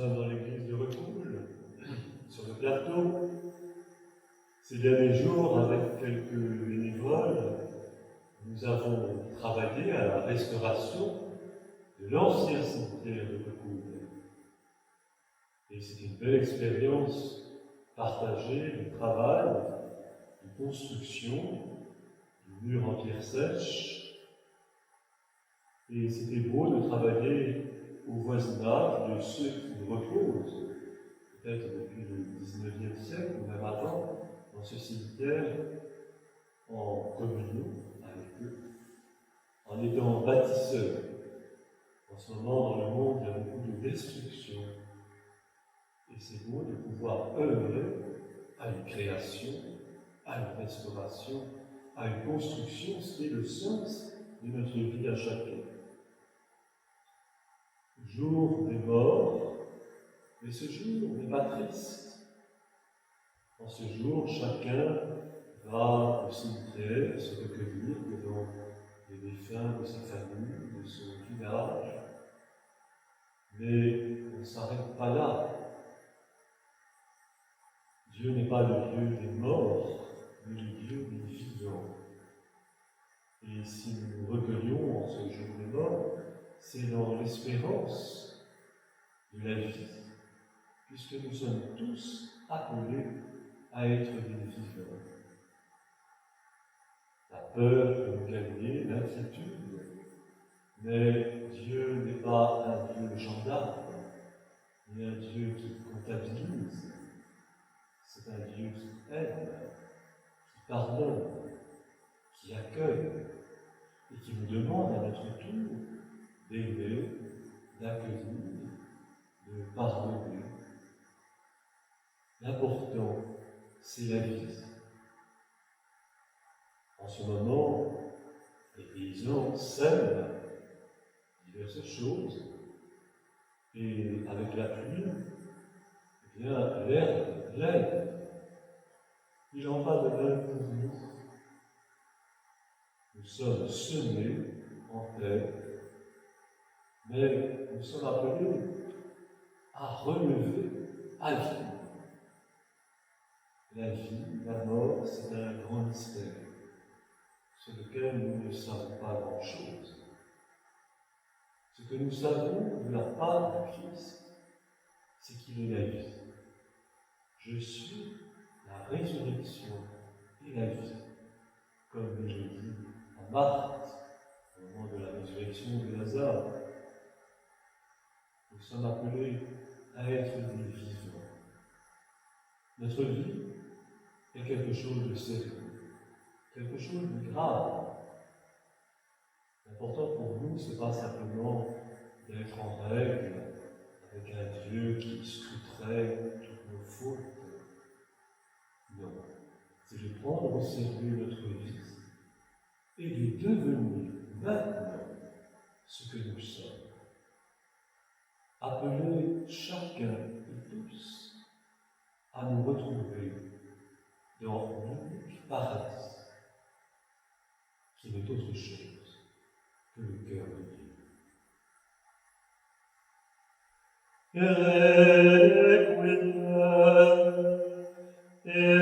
sommes dans l'église de Recoul, sur le plateau. Ces derniers jours, avec quelques bénévoles, nous avons travaillé à la restauration de l'ancien cimetière de Recoul. Et c'est une belle expérience partagée de travail, de construction, du mur en pierre sèche. Et c'était beau de travailler au voisinage de ceux qui nous reposent, peut-être depuis le XIXe siècle ou même avant, dans ce cimetière, en communion avec eux, en étant bâtisseurs. En ce moment, dans le monde, il y a beaucoup de destruction. Et c'est beau de pouvoir œuvrer à une création, à une restauration, à une construction, ce qui est le sens de notre vie à chacun. Jour des morts, mais ce jour n'est pas triste. En ce jour, chacun va au cimetière se recueillir devant les défunts de sa famille, de son village. Mais on ne s'arrête pas là. Dieu n'est pas le Dieu des morts, mais le Dieu des vivants. Et si nous nous recueillons en ce jour des morts, c'est dans l'espérance de la vie, puisque nous sommes tous appelés à être des vivants. La peur peut nous gagner, l'inquiétude, mais Dieu n'est pas un Dieu gendarme, ni un Dieu qui comptabilise. C'est un Dieu qui aime, qui pardonne, qui accueille, et qui nous demande à notre tour d'aimer, d'accueillir, de pardonner. L'important, c'est la vie. En ce moment, les paysans sèment diverses choses, et avec la pluie, eh bien, l'herbe lève. Il en va de même pour nous. Nous sommes semés en terre, mais nous sommes appelés à relever, à vivre. La vie, la mort, c'est un grand mystère sur lequel nous ne savons pas grand-chose. Ce que nous savons de la part du Christ, c'est qu'il est la vie. Je suis la résurrection et la vie, comme il le dit à Marthe au moment de la résurrection de Lazare. Nous sommes appelés à être des vivants. Notre vie est quelque chose de sérieux, quelque chose de grave. L'important pour nous, ce n'est pas simplement d'être en règle avec un Dieu qui scruterait toutes nos fautes. Non, c'est de prendre au sérieux notre vie et de devenir maintenant ce que nous sommes. Appelés chacun et tous à nous retrouver dans l'unique paresse qui n'est autre chose que le cœur de Dieu. Et